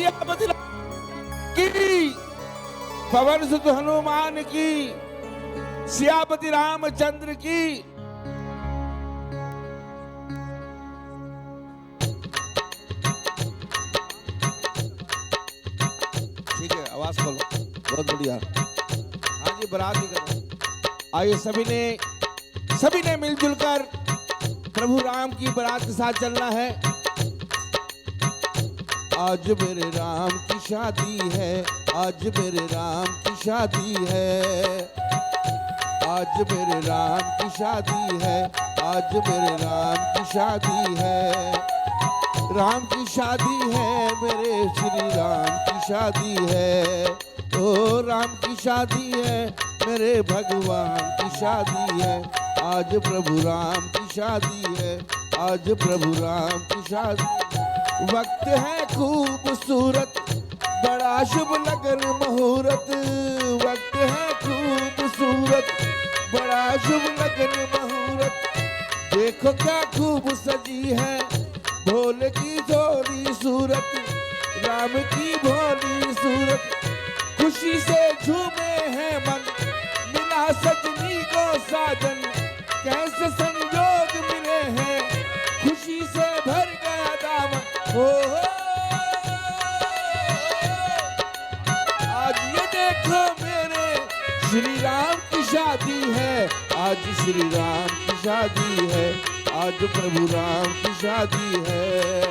सियापति की, पवन सुत हनुमान की, सियापति रामचंद्र की। ठीक है, आवाज खोलो, बहुत बढ़िया। हाँ जी, बारात ही करो। आइए सभी ने मिलजुल कर प्रभु राम की बारात के साथ चलना है। आज मेरे राम की शादी है, आज मेरे राम की शादी है, आज मेरे राम की शादी है, आज मेरे राम की शादी है। राम की शादी है, मेरे श्री राम की शादी है। ओ राम की शादी है, मेरे भगवान की शादी है। आज प्रभु राम की शादी है, आज प्रभु राम की शादी। वक्त है खूबसूरत, बड़ा शुभ लगन मुहूर्त। वक्त है खूबसूरत, बड़ा शुभ लगन मुहूर्त। देखो क्या खूब सजी है भोले की थोड़ी सूरत, राम की भोली सूरत। खुशी से झूमे हैं मन, मिला सजनी को साजन। कैसे संजोग मिले हैं, खुशी से भर गया दामन। आज ये देखो मेरे श्री राम की शादी है, आज श्री राम की शादी है, आज प्रभु राम की शादी है।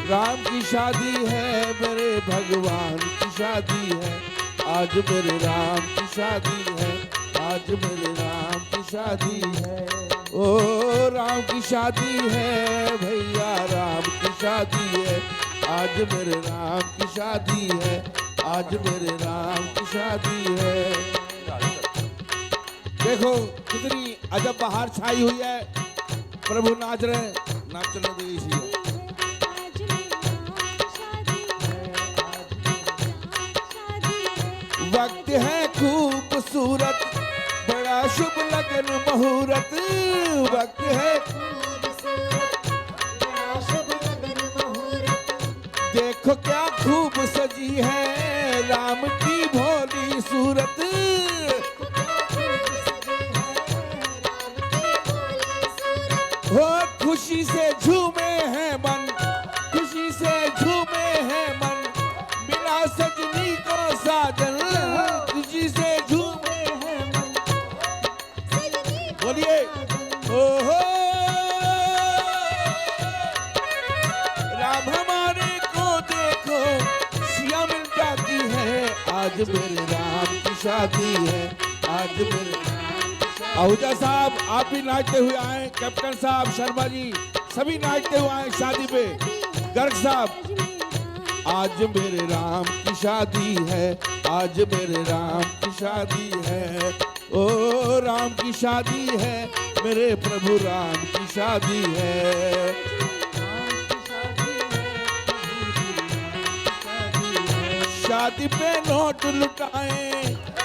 राम की शादी है, मेरे भगवान की शादी है। आज मेरे राम की शादी है, आज मेरे राम की शादी है। ओ राम की शादी है भैया, राम की शादी है। आज मेरे राम की शादी है, आज मेरे राम की शादी है। देखो कितनी अजब बहार छाई हुई है, प्रभु नाच रहे, नाच चलो दे इसी है। वक्त है खूबसूरत, बड़ा शुभ लगन मुहूर्त। वक्त है खूबसूरत, बड़ा शुभ लगन मुहूर्त। देखो क्या खूब सजी है राम की भोली सूरत। हो खुशी से झूमे हैं मन, खुशी से झूमे हैं मन। मिला सजनी को साजन, खुशी से झूमे हैं मन। बोलिए ओहो, राम हमारे को देखो, सिया मिल जाती है। आज मेरे राम की शादी है, आज मेरे आहूजा साहब आप भी नाचते हुए आए, कैप्टन साहब, शर्मा जी सभी नाचते हुए आए शादी पे। गर्ग साहब, आज मेरे राम की शादी है, आज मेरे राम की शादी है। ओ राम की शादी है, मेरे प्रभु राम की शादी है। शादी पे नोट लुटाए,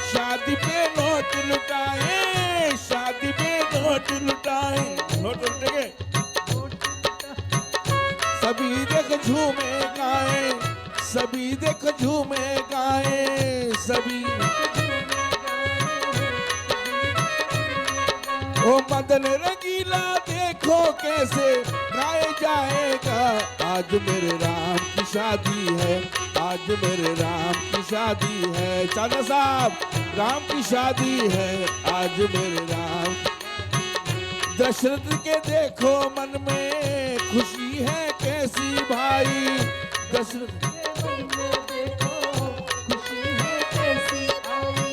शादी पे नोट लुटाए, शादी पे नोट लुटाए। नोट लुटेंगे सभी देख झूमे गाए, सभी देख झूमे गाए, सभी। ओ मदन रंगीला देखो कैसे गाए जाएगा। आज मेरे राम की शादी है, आज मेरे राम की शादी है। चाचा साहब, राम की शादी है, आज मेरे राम। दशरथ के देखो मन में खुशी है कैसी भाई। दशरथ के मन में देखो खुशी है कैसी भाई।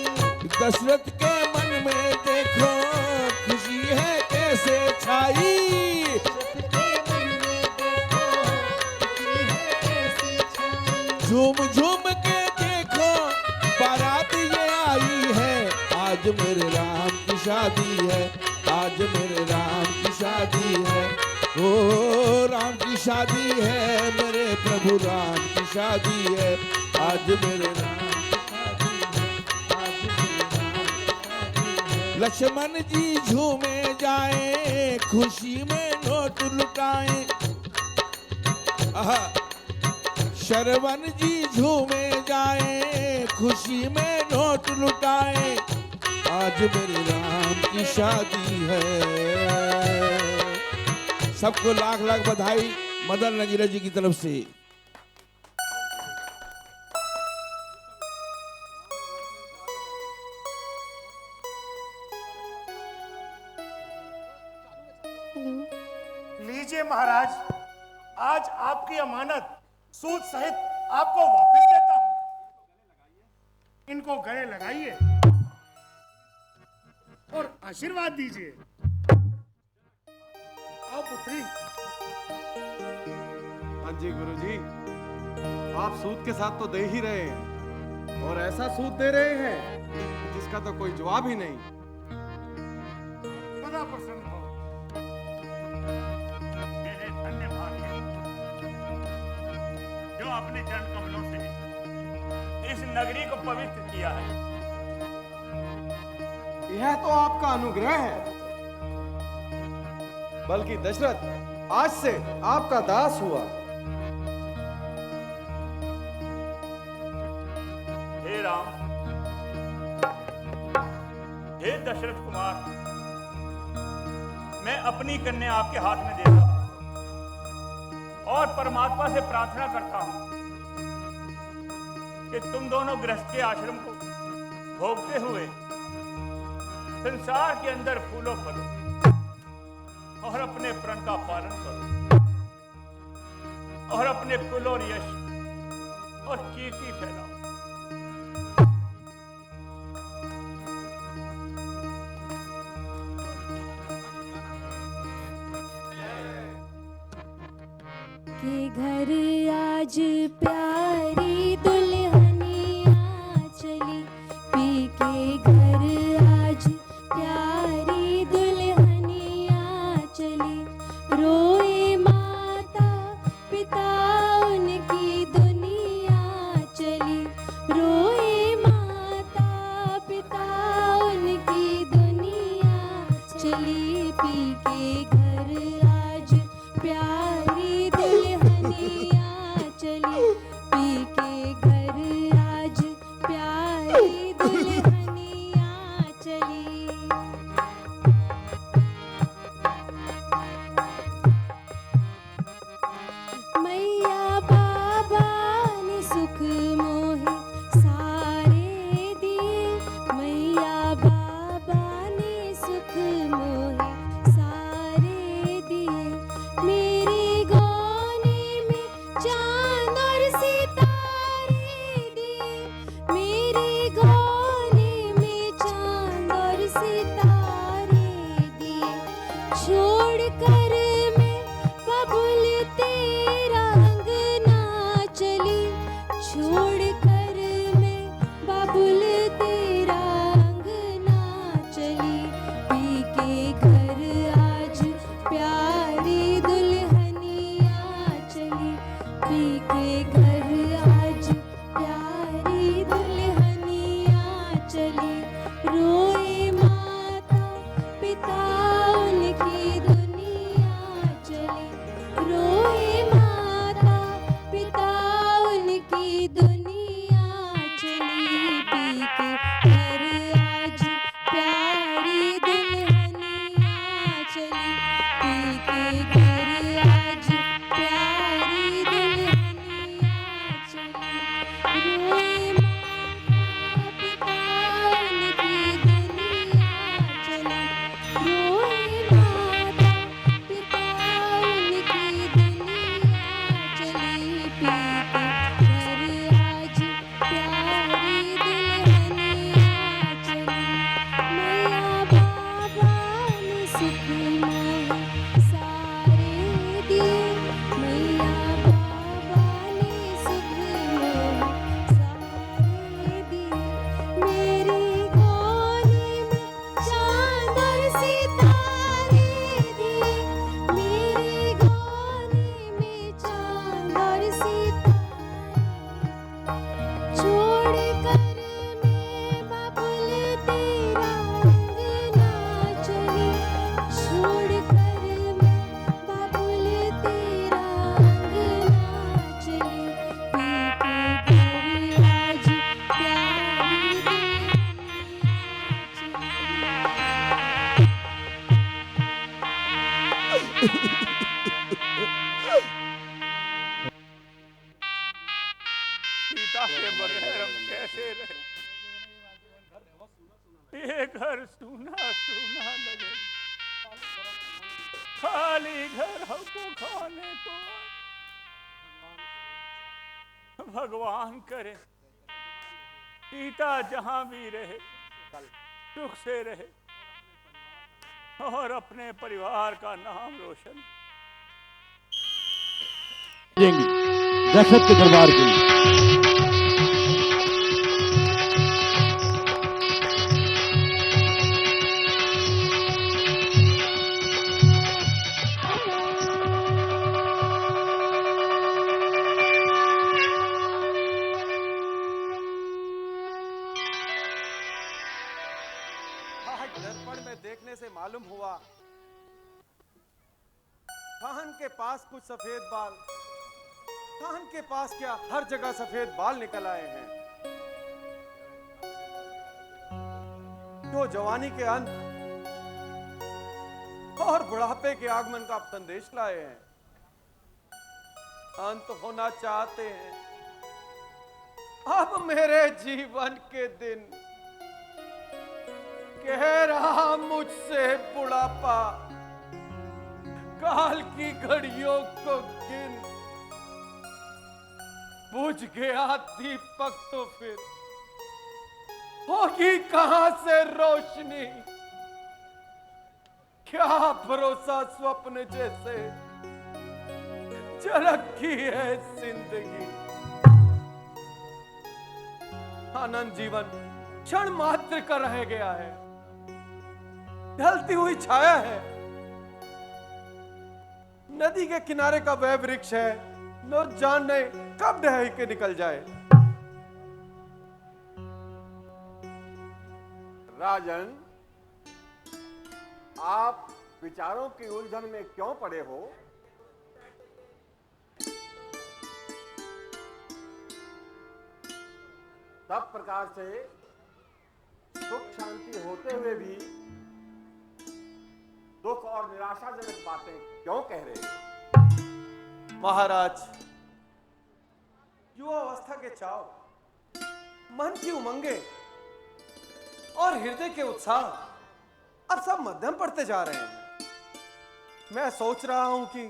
दशरथ के मन में देखो खुशी है कैसे छाई। झूम झूम के देखो बारात ये आई है। आज मेरे राम की शादी है, आज मेरे राम की शादी है। ओ राम की शादी है, मेरे प्रभु राम की शादी है। आज मेरे राम की शादी है, आज मेरे राम की शादी है। लक्ष्मण जी झूमे जाए, खुशी में नोट लुटाए। शरवण जी झूमे जाए, खुशी में नोट लुटाए, आज मेरे राम की शादी है। सबको लाख लाख बधाई मदन रंगीला जी की तरफ से। लीजिए महाराज, आज आपकी अमानत सूद सहित आपको वापस देता हूं। इनको गले लगाइए और आशीर्वाद दीजिए। आओ पुत्री। हाँ जी गुरुजी, आप सूद के साथ तो दे ही रहे हैं, और ऐसा सूद दे रहे हैं जिसका तो कोई जवाब ही नहीं। सदा प्रसन्न हो। मेरे धन्य भाग्य जो अपने चरण कमलों से इस नगरी को पवित्र किया है। यह तो आपका अनुग्रह है। बल्कि दशरथ आज से आपका दास हुआ। हे राम, हे दशरथ कुमार, मैं अपनी कन्या आपके हाथ में देता हूं और परमात्मा से प्रार्थना करता हूं कि तुम दोनों गृहस्थ के आश्रम को भोगते हुए संसार के अंदर फूलो फलो और अपने प्रण का पालन करो और अपने कुल और यश और कीर्ति फैलाओ। के घर आज प्यारी दुल्हनिया चली, पी के घर आज प्यारी दुल्हनिया चली, रोए माता पिता उनकी दुनिया चली, रोए माता पिता उनकी दुनिया चली, पी के घर आज प्यारी दुल्हनिया चली, पी के घर आज प्यारी दुल्हनिया चली। मैया बाबा ने सुख मोहे सारे दिए, मैया बाबा ने सुख मोहे सारे दिए, मेरे गौने में चांद और सितारे दिए, मेरे गौने में चांद और सितारे दिए, छोड़ कर मैं बबुल तेरा अंगना चली, छोड़ कर मैं बबुल तेरा अंगना चली, पी के घर आज प्यारी दुल्हनिया चली, पी के घर आज प्यारी दुल्हनिया चली, रोए माता पिता उनकी दुनिया चली, रोए माता पिता उनकी दुनिया चली, पी के घर आज प्यारी दुल्हनिया चली, पी के घर आज प्यारी दुल्हनिया चली, रोए माता पिता उनकी दुनिया चली, रोए सीता के बगैर हम कैसे रहे? ये घर सूना सूना लगे, खाली घर हमको खाने को। भगवान करे सीता जहां भी रहे सुख से रहे और अपने परिवार का नाम रोशन। दशरथ के दरबार के लिए दर्पण में देखने से मालूम हुआ खान के पास कुछ सफेद बाल, खान के पास क्या हर जगह सफेद बाल निकल आए हैं, जो जवानी के अंत और बुढ़ापे के आगमन का संदेश लाए हैं। अंत होना चाहते हैं। अब मेरे जीवन के दिन कह रहा मुझसे बुढ़ापा, काल की घड़ियों को गिन, बुझ गया दीपक तो फिर होगी कहां से रोशनी। क्या भरोसा स्वप्न जैसे झलकती है जिंदगी। आनंद जीवन क्षण मात्र का रह गया है, ढलती हुई छाया है। नदी के किनारे का वह वृक्ष है, न जाने कब ढह के निकल जाए। राजन, आप विचारों की उलझन में क्यों पड़े हो? सब प्रकार से सुख शांति होते हुए भी दुख और निराशाजनक बातें क्यों कह रहे हो? महाराज, युवा अवस्था के चाव, मन की उमंगे और हृदय के उत्साह अब सब मध्यम पड़ते जा रहे हैं। मैं सोच रहा हूं कि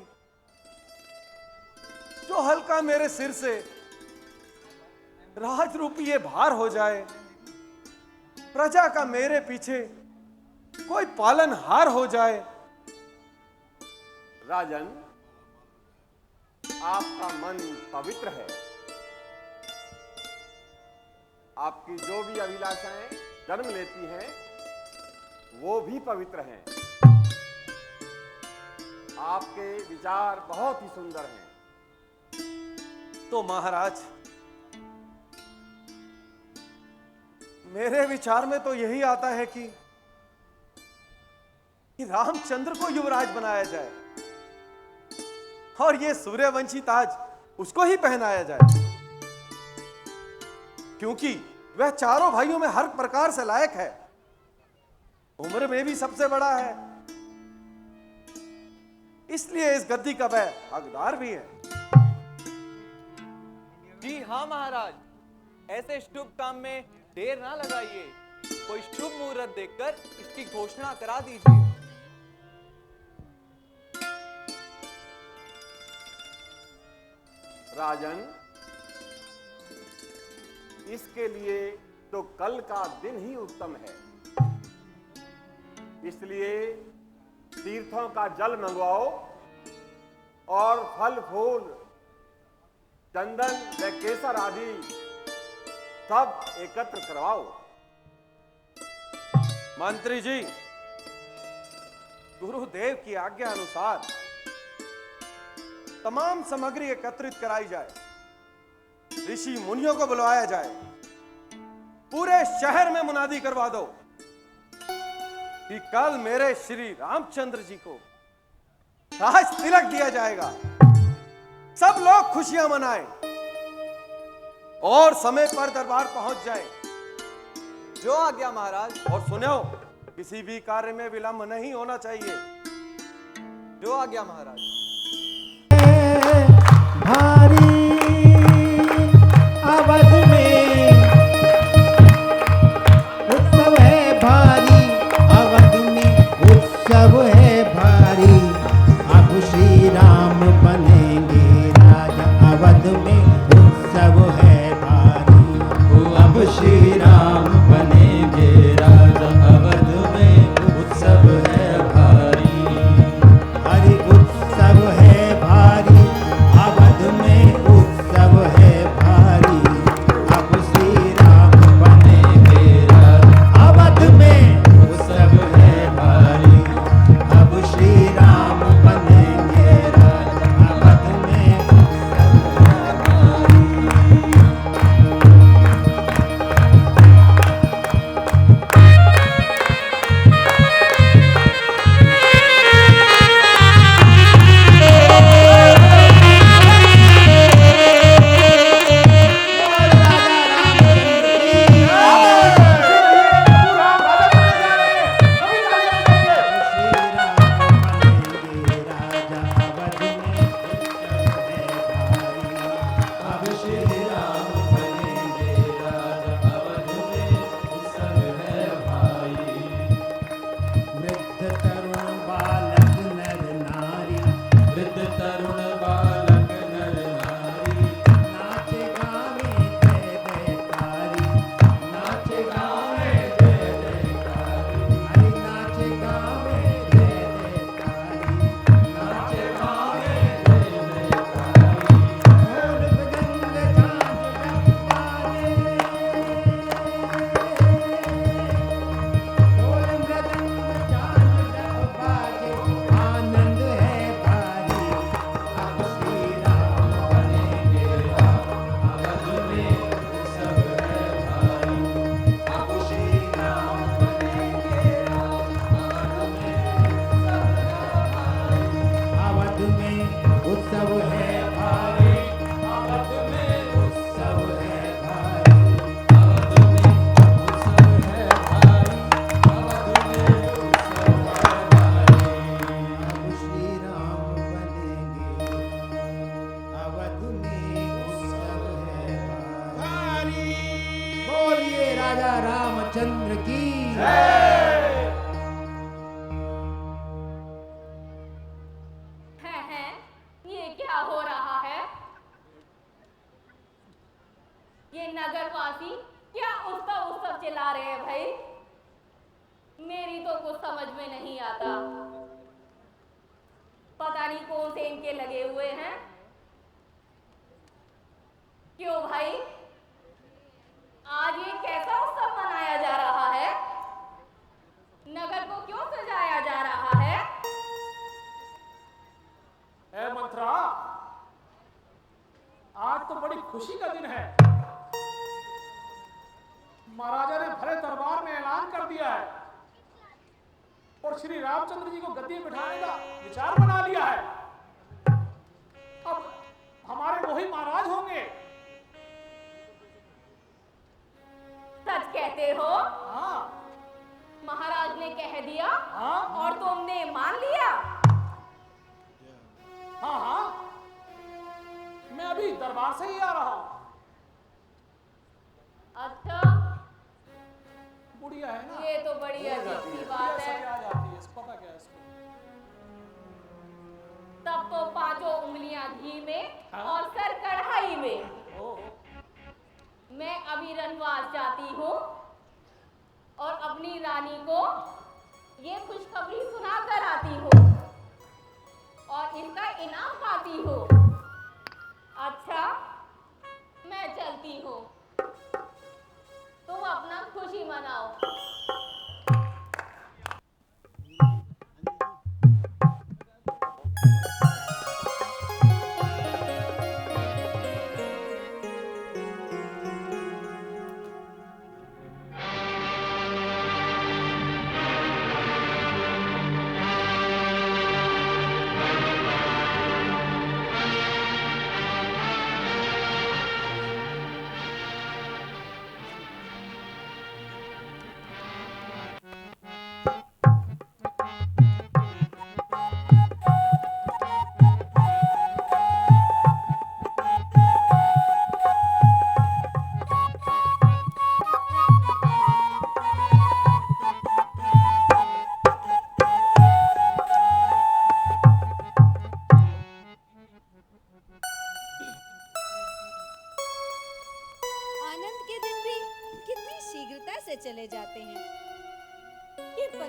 जो हल्का मेरे सिर से राज रूपी ये भार हो जाए, प्रजा का मेरे पीछे कोई पालनहार हो जाए। राजन, आपका मन पवित्र है। आपकी जो भी अभिलाषाएं जन्म लेती हैं, वो भी पवित्र हैं। आपके विचार बहुत ही सुंदर हैं। तो महाराज, मेरे विचार में तो यही आता है कि रामचंद्र को युवराज बनाया जाए और ये सूर्यवंशी ताज उसको ही पहनाया जाए, क्योंकि वह चारों भाइयों में हर प्रकार से लायक है, उम्र में भी सबसे बड़ा है, इसलिए इस गद्दी का वह हकदार भी है। जी हाँ महाराज, ऐसे शुभ काम में देर ना लगाइए, कोई शुभ मुहूर्त देखकर इसकी घोषणा करा दीजिए। राजन, इसके लिए तो कल का दिन ही उत्तम है। इसलिए तीर्थों का जल मंगवाओ और फल फूल, चंदन व केसर आदि सब एकत्र करवाओ। मंत्री जी, गुरुदेव की आज्ञा अनुसार तमाम सामग्री एकत्रित कराई जाए, ऋषि मुनियों को बुलवाया जाए, पूरे शहर में मुनादी करवा दो कि कल मेरे श्री रामचंद्र जी को राज तिलक दिया जाएगा। सब लोग खुशियां मनाएं और समय पर दरबार पहुंच जाए। जो आज्ञा महाराज। और सुनो, किसी भी कार्य में विलंब नहीं होना चाहिए। जो आज्ञा महाराज। भारी अवध में उत्सव है भारी, अवध में उत्सव है भारी। अब श्री राम बनेंगे राजा, अवध में उत्सव है भारी। अब श्री राम बनेंगे राजा, अवध में उत्सव है भारी। हरि उत्सव है भारी, अवध में उत्सव है भारी। अब श्री राम बनेंगे राजा, अवध में उत्सव है भारी। अब श्री राम बनेंगे राजा, अवध में उत्सव है भारी। वृद्ध तरुण बालक नर नारी, वृद्ध तरुण बालक नर नारी। नाचे गावे जय जयकारी, नाचे गावे जय जयकारी। हरि नाचे गावे जय जयकारी, नाचे गावे जय जयकारी। ढोल मृदंग झांझ बाजे, ढोल मृदंग झांझ बाजे। आनंद है भारी, अब श्री राम बनेंगे राम, अवध में उत्सव है भारी। अब श्री राम बनेंगे राम, अवध में उत्सव है भारी। अवध में उत्सव है भारी, अवध में उत्सव है भारी। अवध में उत्सव है भारी। अब श्री राम बनेंगे, अवध में उत्सव है भारी। बोलिए राजा रामचंद्र की हैं, ये क्या हो रहा है? ये नगरवासी क्या उत्सव उत्सव चिल्ला रहे हैं भाई? मेरी तो कुछ समझ में नहीं आता। पता नहीं कौन से इनके लगे हुए हैं। क्यों भाई, आज ये कैसा उत्सव मनाया जा रहा है? नगर को क्यों सजाया जा रहा है? ए मंत्रा, आज तो बड़ी खुशी का दिन है। महाराजा ने भरे दरबार में ऐलान कर दिया है और श्री रामचंद्र जी को गद्दी बिठाने का विचार बना लिया है। अब हमारे वही महाराज होंगे। सच कहते हो? हाँ महाराज ने कह दिया हाँ और तुमने मान लिया? हाँ हाँ, मैं अभी दरबार से ही आ रहा हूँ। अच्छा, बुढ़िया है ना, ये तो बड़ी अजीब सी बात है। आ जाती है, पता क्या है इसको। तब तो पांचों उंगलियां घी में हाँ? और सर कढ़ाई में। ओह, मैं अभी रनवास जाती हूँ और अपनी रानी को ये खुशखबरी सुना कर आती हूँ और इसका इनाम पाती हूँ। अच्छा, मैं चलती हूँ, तुम अपना खुशी मनाओ।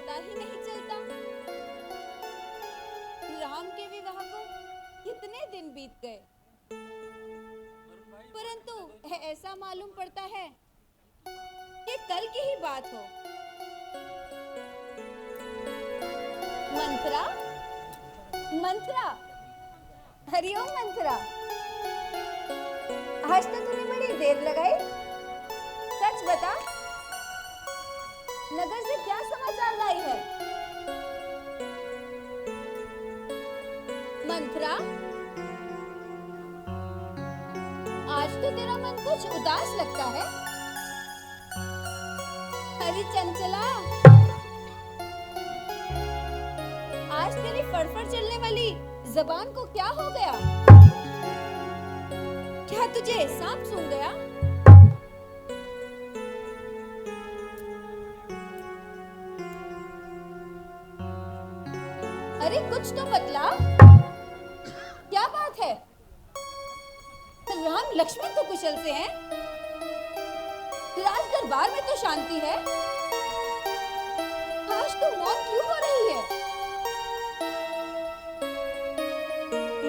पता ही नहीं चलता। राम के विवाह को कितने दिन बीत गए, परंतु ऐसा मालूम पड़ता है कि कल की ही बात हो। मंत्रा, मंत्रा, हरिओम मंत्रा, आज तो तूने बड़ी देर लगाई। सच बता, नगर से क्या समाचार लाई है? मंत्रा, आज तो तेरा मन कुछ उदास लगता है। अरे चंचला, आज तेरी फड़फड़ चलने वाली जबान को क्या हो गया? क्या तुझे सांप सूंघ गया? अरे कुछ तो बतला, क्या बात है? राम लक्ष्मण तो कुशल से हैं? राज दरबार में तो शांति है। आज तो मौत क्यों हो रही है?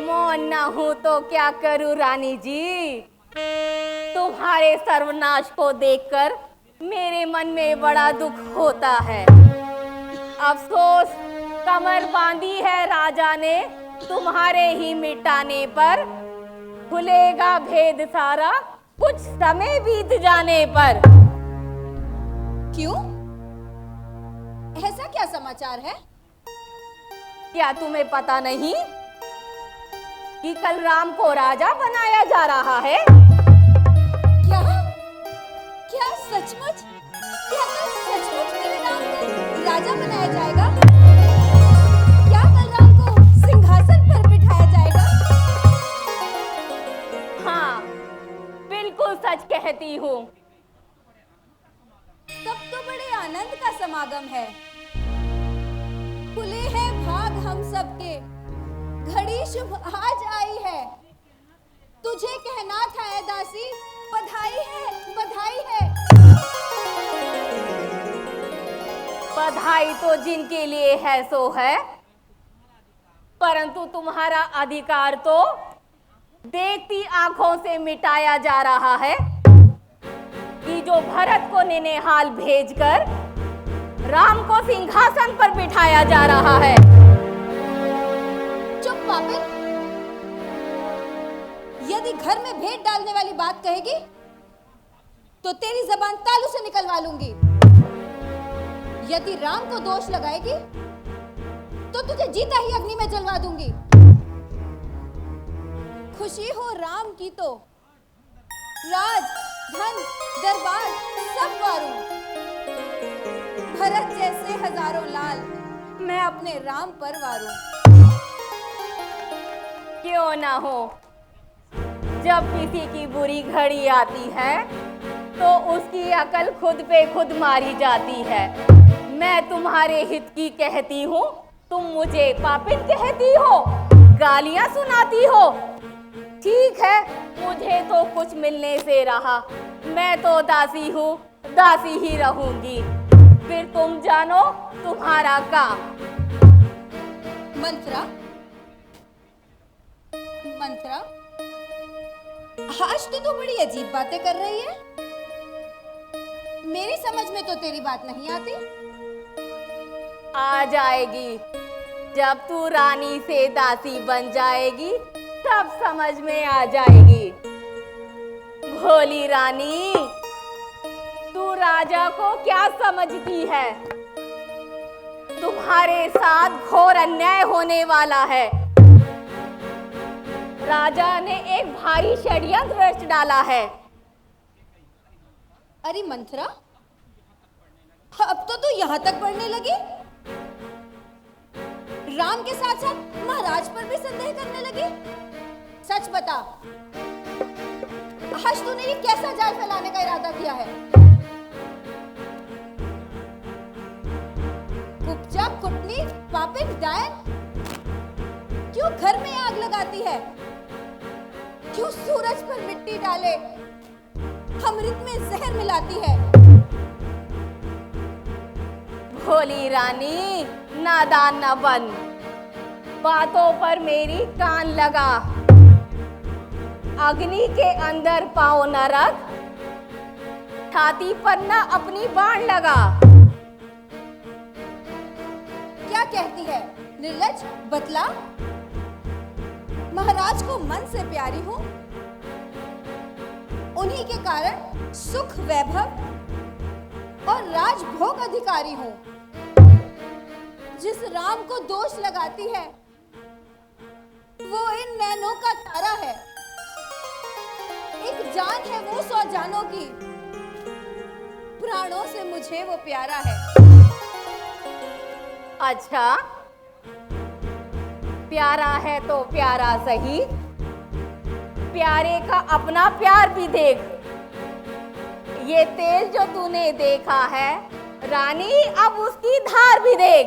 मौन ना हूं तो क्या करूं रानी जी, तुम्हारे सर्वनाश को देखकर मेरे मन में बड़ा दुख होता है। अफसोस कमर बांधी है राजा ने तुम्हारे ही मिटाने पर, खुलेगा भेद सारा कुछ समय बीत जाने पर। क्यों? ऐसा क्या समाचार है? क्या तुम्हें पता नहीं कि कल राम को राजा बनाया जा रहा है? क्या? क्या सचमुच? क्या कल सचमुच मेरे राम को राजा बनाया जाएगा? क्या कल राम को सिंहासन पर बिठाया जाएगा? हाँ, बिल्कुल सच कहती हूँ। तब तो बड़े आनंद का समागम है। खुले हैं भाग हम सबके, घड़ी शुभ आज आई है। तुझे कहना था ऐ दासी, बधाई है, बधाई है। बधाई तो जिनके लिए है सो है, परंतु तुम्हारा अधिकार तो देखती आंखों से मिटाया जा रहा है कि जो भरत को निनेहाल भेजकर राम को सिंहासन पर बिठाया जा रहा है। चुप पापिन, यदि घर में भेंट डालने वाली बात कहेगी तो तेरी जबान तालू से निकलवा लूंगी। यदि राम को दोष लगाएगी तो तुझे जीता ही अग्नि में जलवा दूंगी। खुशी हो राम की तो राज, धन, दरबार सब वारूं। भरत जैसे हजारों लाल मैं अपने राम पर वारूं। क्यों ना हो, जब किसी की बुरी घड़ी आती है तो उसकी अकल खुद पे खुद मारी जाती है। मैं तुम्हारे हित की कहती हूँ, तुम मुझे पापिन कहती हो, गालियां सुनाती हो। ठीक है, मुझे तो कुछ मिलने से रहा, मैं तो दासी हूँ, दासी ही रहूंगी। फिर तुम जानो तुम्हारा काम। मंत्रा, मंत्रा, आज तो तू बड़ी अजीब बातें कर रही है। मेरी समझ में तो तेरी बात नहीं आती। आ जाएगी, जब तू रानी से दासी बन जाएगी तब समझ में आ जाएगी। भोली रानी, तू राजा को क्या समझती है? तुम्हारे साथ घोर अन्याय होने वाला है। राजा ने एक भारी षड्यंत्र रच डाला है। अरे मंत्रा, अब तो तू यहाँ तक बढ़ने लगी। राम के साथ साथ महाराज पर भी संदेह करने लगी। सच बता, आज तूने ये कैसा जाल फैलाने का इरादा किया है? कुपचाप, कुटनी, पापिन, डायन, क्यों घर में आग लगाती है? क्यों सूरज पर मिट्टी डाले अमृत में जहर मिलाती है? भोली रानी, नादान न बन, बातों पर मेरी कान लगा। अग्नि के अंदर पाँव न रख, छाती पर न अपनी बाण लगा। क्या कहती है निर्लज, बतला। महाराज को मन से प्यारी हूं, उन्हीं के कारण सुख वैभव और राजभोग अधिकारी हूं। जिस राम को दोष लगाती है वो इन नैनों का तारा है। एक जान है वो 100 जानों की, प्राणों से मुझे वो प्यारा है। अच्छा, प्यारा है तो प्यारा सही, प्यारे का अपना प्यार भी देख। ये तेल जो तूने देखा है रानी, अब उसकी धार भी देख।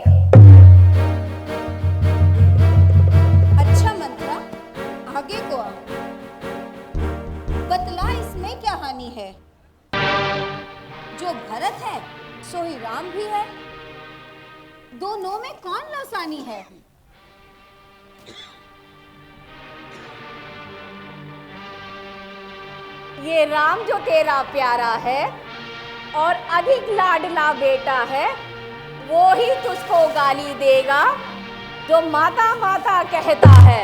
अच्छा मंत्रा, आगे को अब बतला, इसमें क्या हानि है? जो भरत है सो ही राम भी है, दोनों में कौन लासानी है? ये राम जो तेरा प्यारा है और अधिक लाडला बेटा है, वो ही तुझको गाली देगा जो माता माता कहता है।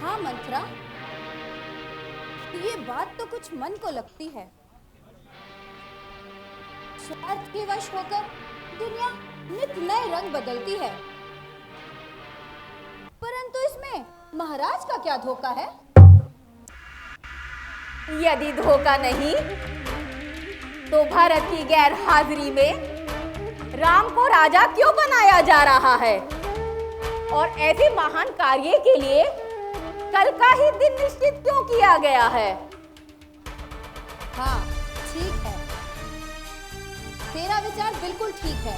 हाँ मंत्रा, ये बात तो कुछ मन को लगती है। स्वार्थ के वश होकर दुनिया नित नए रंग बदलती है, परंतु इसमें महाराज का क्या धोखा है? यदि धोखा नहीं तो भरत की गैर हाजिरी में राम को राजा क्यों बनाया जा रहा है? और ऐसे महान कार्य के लिए कल का ही दिन निश्चित क्यों किया गया है? हाँ ठीक है, तेरा विचार बिल्कुल ठीक है,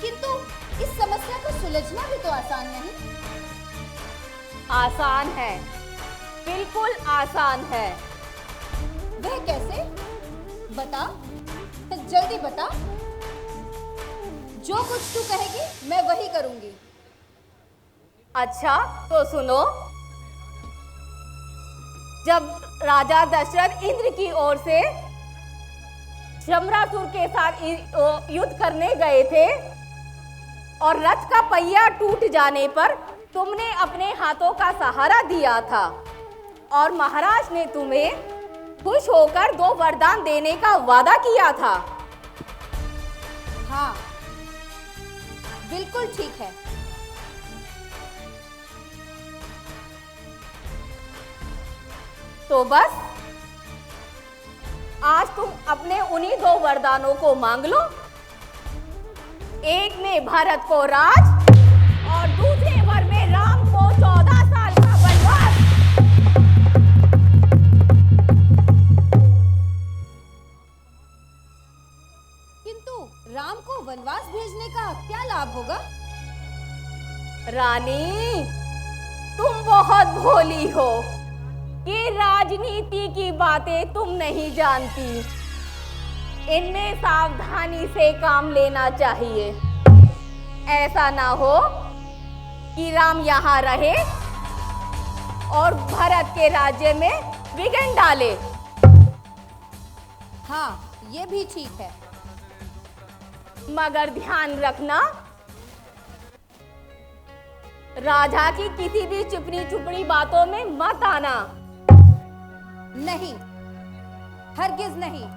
किंतु इस समस्या को सुलझना भी तो आसान नहीं। आसान है, बिल्कुल आसान है। वह कैसे? बता, जल्दी बता। जो कुछ तू कहेगी मैं वही करूंगी। अच्छा तो सुनो। जब राजा दशरथ इंद्र की ओर से शम्रासुर के साथ युद्ध करने गए थे और रथ का पहिया टूट जाने पर तुमने अपने हाथों का सहारा दिया था और महाराज ने तुम्हें खुश होकर 2 वरदान देने का वादा किया था। हाँ बिल्कुल ठीक है। तो बस आज तुम अपने उन्हीं 2 वरदानों को मांग लो। एक में भरत को राज और दूसरे वर में राम को 14 साल का वनवास। किंतु राम को वनवास भेजने का क्या लाभ होगा? रानी, तुम बहुत भोली हो। ये राजनीति की बातें तुम नहीं जानती। इनमें सावधानी से काम लेना चाहिए। ऐसा ना हो कि राम यहाँ रहे और भरत के राज्य में विघ्न डाले। हाँ ये भी ठीक है। मगर ध्यान रखना, राजा की किसी भी चुपड़ी चुपड़ी बातों में मत आना। नहीं, हरगिज नहीं।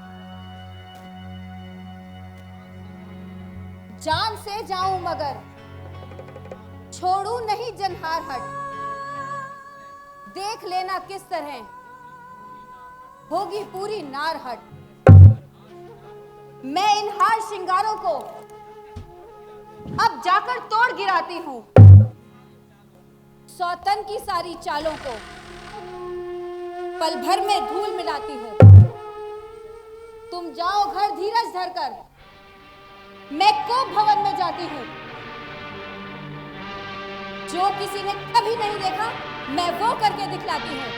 जान से जाऊं मगर छोड़ू नहीं जनहार हट। देख लेना किस तरह होगी पूरी नार हट। मैं इन हार श्रृंगारों को अब जाकर तोड़ गिराती हूं। सौतन की सारी चालों को पल भर में धूल मिलाती हूं। तुम जाओ घर धीरज धरकर, मैं कोप भवन में जाती हूं। जो किसी ने कभी नहीं देखा मैं वो करके दिखलाती हूं।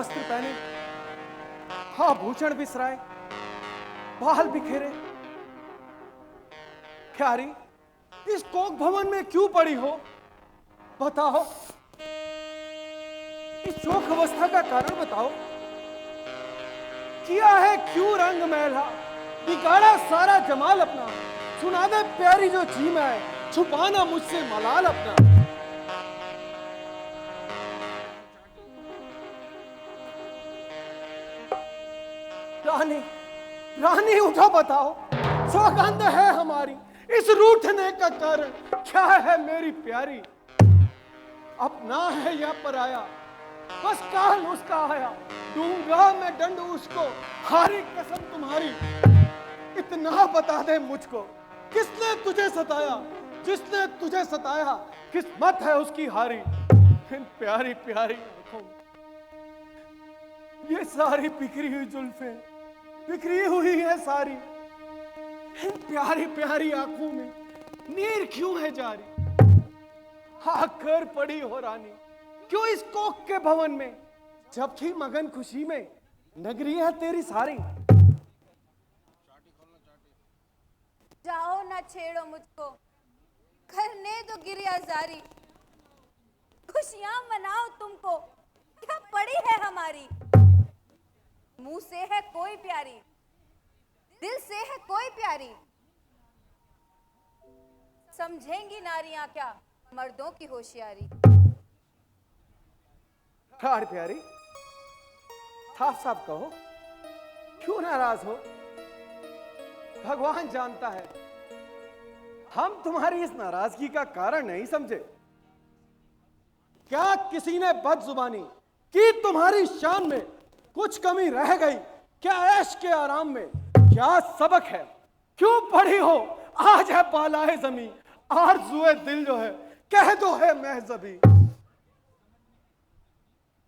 वस्त्र पहने, आभूषण बिसराए, बाल बिखेरे। प्यारी, इस कोक भवन में क्यों पड़ी हो? बताओ, इस शोक अवस्था का कारण बताओ। किया है क्यों रंग मैला, बिगाड़ा सारा जमाल अपना। सुना दे प्यारी जो जी में है, छुपाना मुझसे मलाल अपना। रानी, रानी उठो, बताओ, सौगंध है हमारी, इस रूठने का कारण क्या है मेरी प्यारी? अपना है या पराया, बस काल उसका आया, दूंगा मैं दंड उसको, हारी कसम तुम्हारी। इतना बता दे मुझको, किसने तुझे सताया? जिसने तुझे सताया, किस्मत है उसकी हारी। इन प्यारी प्यारी आंखों में ये सारी बिखरी हुई जुल्फें, बिखरी हुई है सारी। इन प्यारी प्यारी आंखों में नीर क्यों है जारी? आकर पड़ी हो रानी क्यों इस कोक के भवन में, जबकि मगन खुशी में नगरी है तेरी सारी। जाओ ना छेड़ो मुझको, करने दो गिरिया जारी। खुशियां मनाओ तुमको, क्या पड़ी है हमारी। मुंह से है कोई प्यारी, दिल से है कोई प्यारी। समझेंगी नारियां क्या मर्दों की होशियारी। ठाड़ प्यारी, साफ साफ कहो, क्यों नाराज हो? भगवान जानता है हम तुम्हारी इस नाराजगी का कारण नहीं समझे। क्या किसी ने बदजुबानी की तुम्हारी शान में? कुछ कमी रह गई क्या ऐश के आराम में? क्या सबक है, क्यों पड़ी हो आज है पालाए जमी? आरज़ुए दिल जो है कह दो है महज़बी।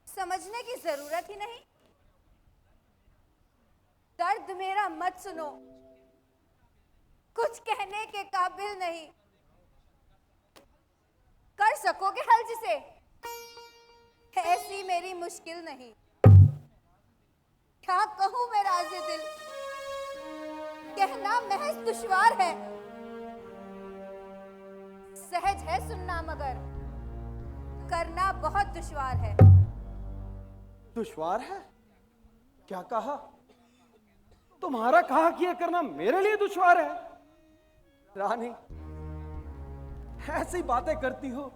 समझने की जरूरत ही नहीं, दर्द मेरा मत सुनो, कुछ कहने के काबिल नहीं। कर सकोगे हल जिसे, ऐसी मेरी मुश्किल नहीं। क्या कहूं मैं राज़े दिल, कहना महज दुश्वार है। सहज है सुनना मगर करना बहुत दुश्वार है। दुश्वार है? क्या कहा? तुम्हारा कहा कि यह करना मेरे लिए दुश्वार है? रानी, ऐसी बातें करती हो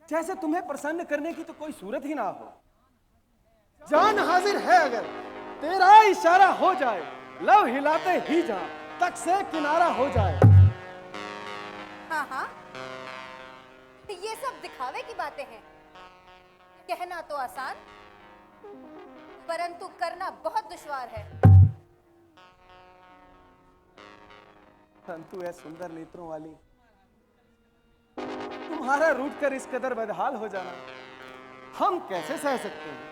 जैसे तुम्हें प्रसन्न करने की तो कोई सूरत ही ना हो। जान हाजिर है अगर तेरा इशारा हो जाए, लव हिलाते ही जा तक से किनारा हो जाए। हाँ हाँ, ये सब दिखावे की बातें हैं। कहना तो आसान, परंतु करना बहुत दुश्वार है। परंतु है सुंदर नेत्रों वाली, तुम्हारा रूठ कर इस कदर बदहाल हो जाना हम कैसे सह सकते हैं?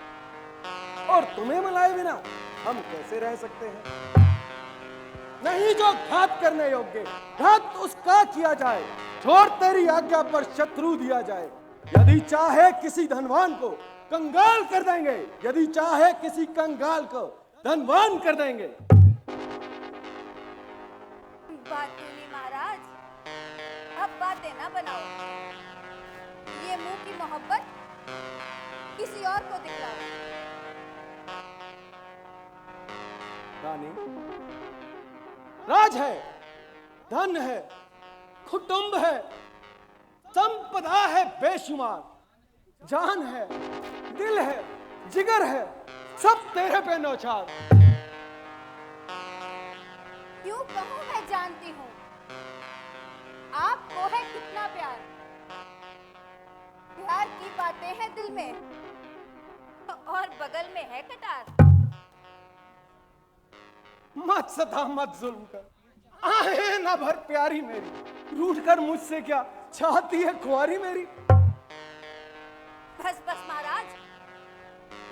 और तुम्हें मनाए बिना हम कैसे रह सकते हैं? नहीं जो घात करने योग्य, घात उसका किया जाए, छोड़ तेरी आज्ञा पर शत्रु दिया जाए। यदि चाहे किसी धनवान को कंगाल कर देंगे, यदि चाहे किसी कंगाल को धनवान कर देंगे। बात नहीं महाराज, अब बातें ना बनाओ। ये मुंह की मोहब्बत किसी और को दिखलाओ। रानी, राज है, धन है, कुटुंब है, संपदा है बेशुमार, जान है, दिल है, जिगर है, सब तेरे पे नौछार। क्यों कहूं मैं जानती हूं आपको है कितना प्यार। प्यार की बातें हैं दिल में और बगल में है कटार। मत सता, मत जुल्म कर, आहे ना भर प्यारी मेरी, रूठ कर मुझसे क्या चाहती है कुंवारी मेरी? बस बस महाराज,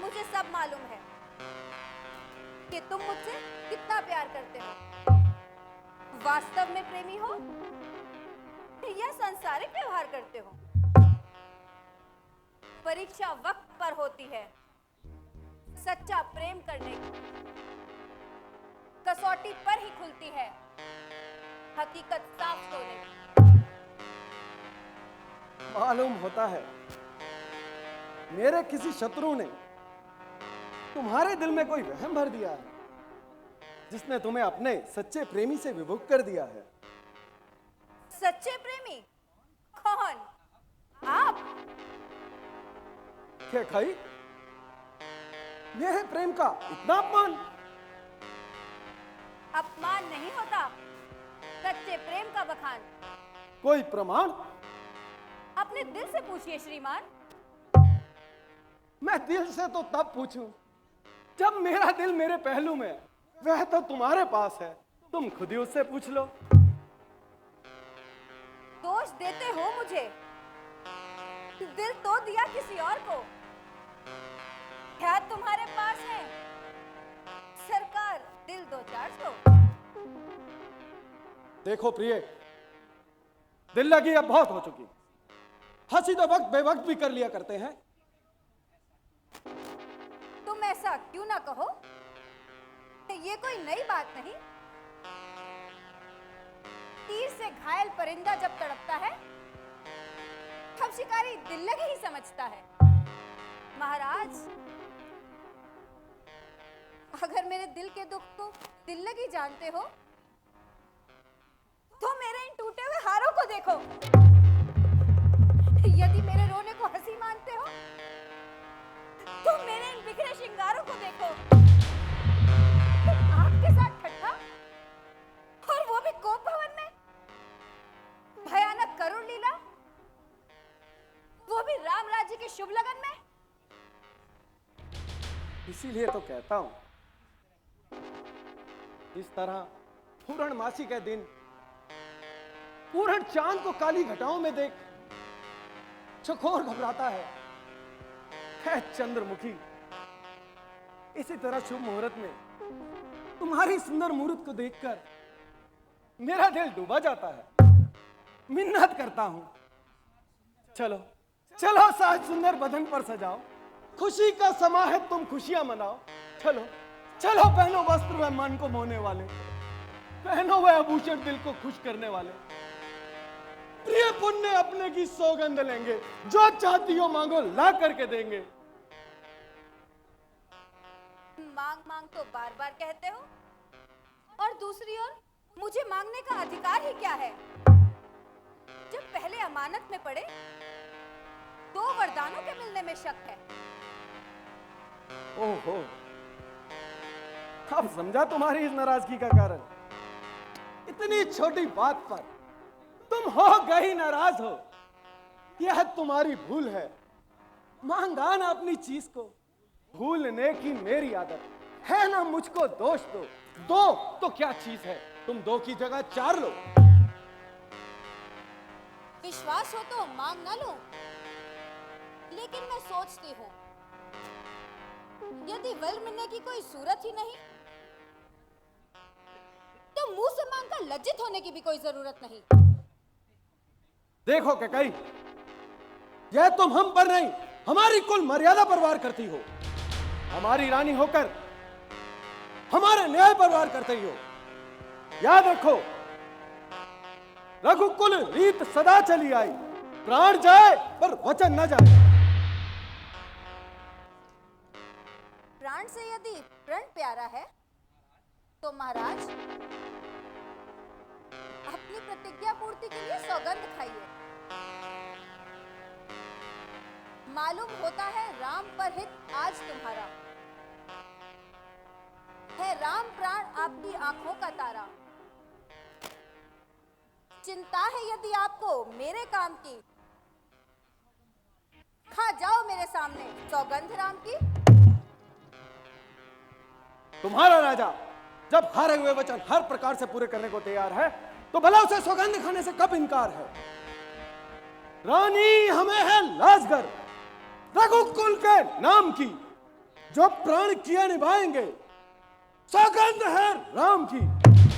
मुझे सब मालूम है कि तुम मुझसे कितना प्यार करते हो। वास्तव में प्रेमी हो या सांसारिक व्यवहार करते हो? परीक्षा वक्त पर होती है, सच्चा प्रेम करने की कसौटी पर ही खुलती है हकीकत साफ होने की। मालूम होता है मेरे किसी शत्रु ने तुम्हारे दिल में कोई वहम भर दिया है, जिसने तुम्हें अपने सच्चे प्रेमी से विमुख कर दिया है। सच्चे प्रेमी? कौन? आप? क्या खाई? मेरे प्रेम का इतना अपमान? अपमान नहीं होता, सच्चे प्रेम का बखान। कोई प्रमाण? अपने दिल से पूछिए श्रीमान। मैं दिल से तो तब पूछूं जब मेरा दिल मेरे पहलू में है। वह तो तुम्हारे पास है, तुम खुद ही उससे पूछ लो। दोष देते हो मुझे, दिल तो दिया किसी और को। क्या तुम्हारे पास है सरकार दिल 2-400? देखो प्रिय, दिल लगी अब बहुत हो चुकी। हंसी तो वक्त बेवक्त भी कर लिया करते हैं। तुम ऐसा क्यों ना कहो, ये कोई नई बात नहीं। तीर से घायल परिंदा जब तड़पता है तब शिकारी दिल लगी ही समझता है। महाराज, अगर मेरे दिल के दुख को दिल लगी जानते हो तो मेरे इन टूटे हुए हारों को देखो। यदि मेरे रोने को हंसी मानते हो तो मेरे इन बिखरे श्रृंगारों को देखो। आपके साथ ठट्ठा, और वो भी कोप भवन में। भयानक करुण लीला, वो भी राम राज्य के शुभ लगन में। इसीलिए तो कहता हूं, इस तरह पूर्णमासी के दिन पूर्ण चांद को काली घटाओं में देख चकोर घबराता है चंद्रमुखी। इसी तरह शुभ मुहूर्त में तुम्हारी सुंदर मूर्त को देखकर मेरा दिल डूबा जाता है। मिन्नत करता हूं, चलो चलो साज सुंदर बदन पर सजाओ, खुशी का समा है, तुम खुशियां मनाओ। चलो चलो पहनो वस्त्र वह मन को मोहने वाले, पहनो वह आभूषण दिल को खुश करने वाले। प्रिय पुण्य अपने की सौगंध लेंगे, जो चाहती हो मांगो ला करके देंगे। मांग मांग तो बार बार कहते हो, और दूसरी ओर मुझे मांगने का अधिकार ही क्या है? जब पहले अमानत में पड़े दो वरदानों के मिलने में शक है। ओहो, अब समझा तुम्हारी इस नाराजगी का कारण। इतनी छोटी बात पर तुम हो गई नाराज हो, यह तुम्हारी भूल है। मांगा ना अपनी चीज को, भूलने की मेरी आदत है ना, मुझको दोष दो। दो तो क्या चीज है, तुम दो की जगह 4 लो। विश्वास हो तो मांग ना लो, लेकिन मैं सोचती हूँ यदि वर मिलने की कोई सूरत ही नहीं तो मुंह से मांगकर लज्जित होने की भी कोई जरूरत नहीं। देखो कैकई, यह तुम हम पर नहीं हमारी कुल मर्यादा पर वार करती हो। हमारी रानी होकर हमारे न्याय पर वार करते ही हो। याद रखो, रघुकुल रीत सदा चली आई, प्राण जाए पर वचन न जाए। प्राण से यदि प्रण प्यारा है तो महाराज अपनी प्रतिज्ञा पूर्ति के लिए सौगंध खाइए। मालूम होता है राम पर हित आज तुम्हारा है, राम प्राण आपकी आंखों का तारा। चिंता है यदि आपको मेरे काम की, खा जाओ मेरे सामने सौगंध राम की। तुम्हारा राजा जब हारे हुए वचन हर प्रकार से पूरे करने को तैयार है, तो भला उसे सौगंध खाने से कब इनकार है? रानी हमें है लाजगर, रघुकुल के नाम की, जो प्राण किए निभाएंगे। सौगंध है राम की,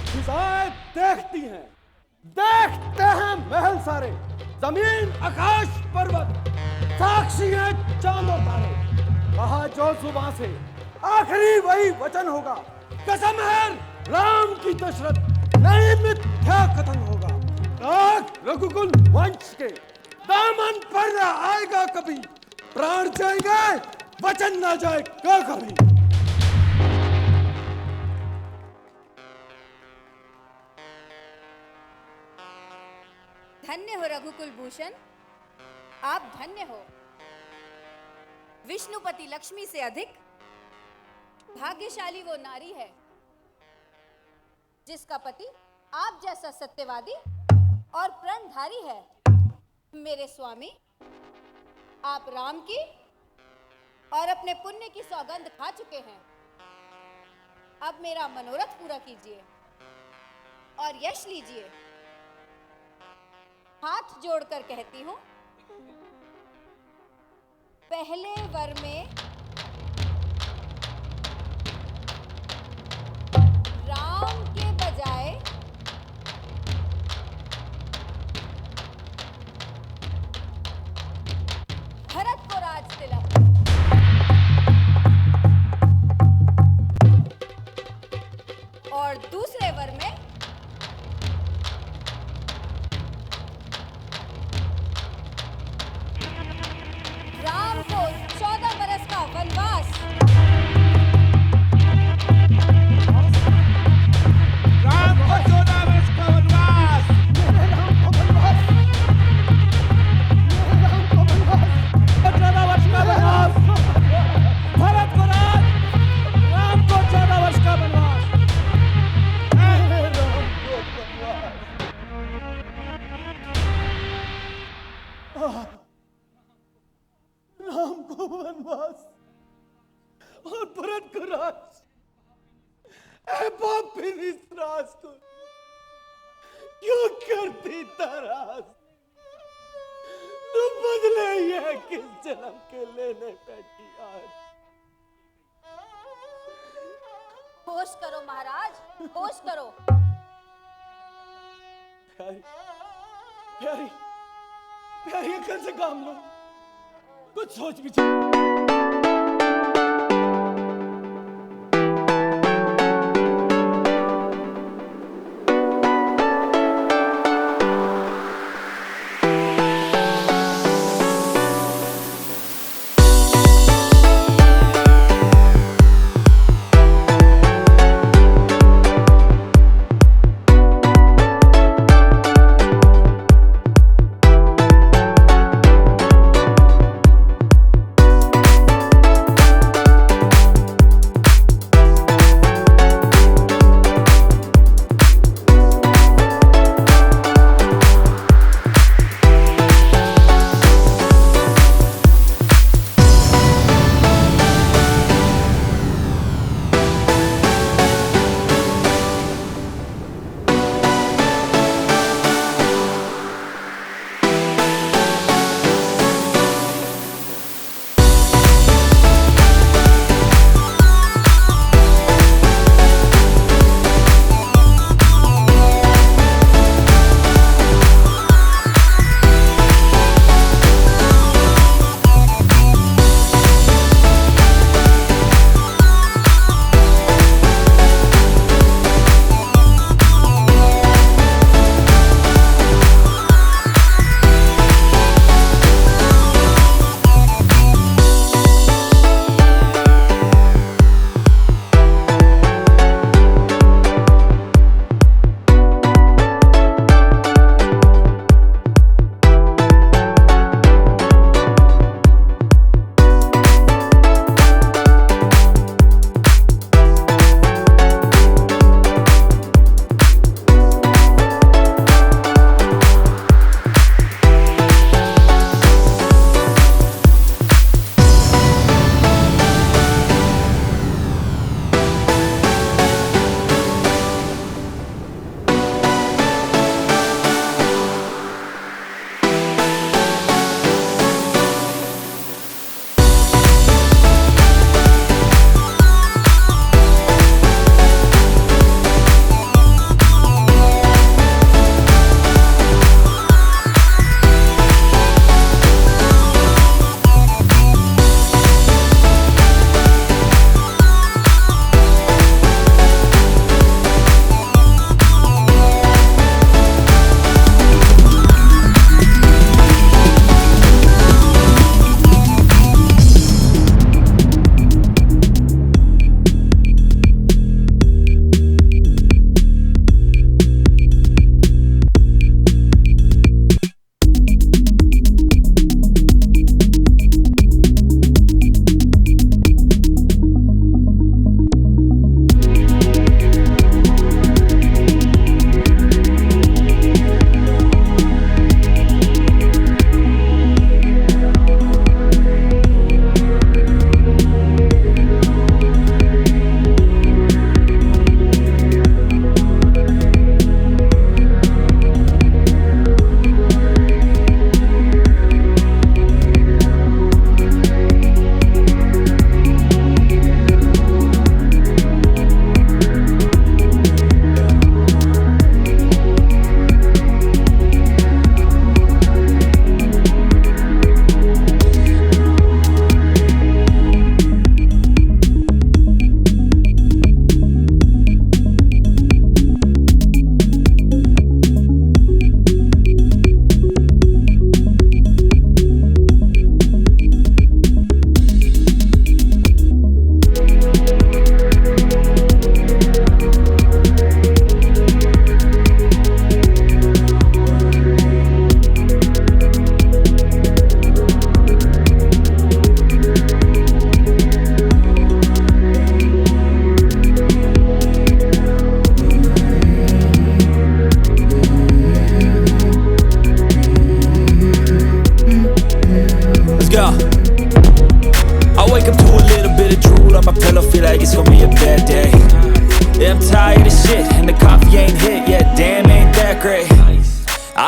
फिजाएं देखती हैं, देखते हैं महल सारे, जमीन आकाश पर्वत, साक्षी है चांद और तारे। कहा जो सुबह से आखिरी वही वचन होगा। कसम है राम की दशरथ नहीं मिथ्या कथन होगा। राग रघुकुल वंश के दामन पर न आएगा कभी। प्राण जाएंगे वचन ना जाएगा कभी। धन्य हो रघुकुल भूषण, आप धन्य हो। विष्णुपति लक्ष्मी से अधिक भाग्यशाली वो नारी है जिसका पति आप जैसा सत्यवादी और प्रणधारी है। मेरे स्वामी, आप राम की और अपने पुण्य की सौगंध खा चुके हैं। अब मेरा मनोरथ पूरा कीजिए और यश लीजिए। हाथ जोड़कर कहती हूं, पहले वर में राम के बजाय भरत को राज तिलक, और दूसरे वर में राम को 14 बरस का वनवास। राम को 14 वर्ष का वनवास। मेरे राम को वनवास। मेरे राम को वनवास। 14 वर्ष का वनवास। भरत को राज, राम को 14 वर्ष का वनवास। मेरे राम को वनवास। राम को वनवास और भरत को राज। ऐ पापी इस राज को क्यों करती तरास? तू बदले ये किस जन्म के लेने बैठी आज? होश करो महाराज, होश करो। प्यारी प्यारी प्यारी अकल से काम लो, कुछ सोच विचार।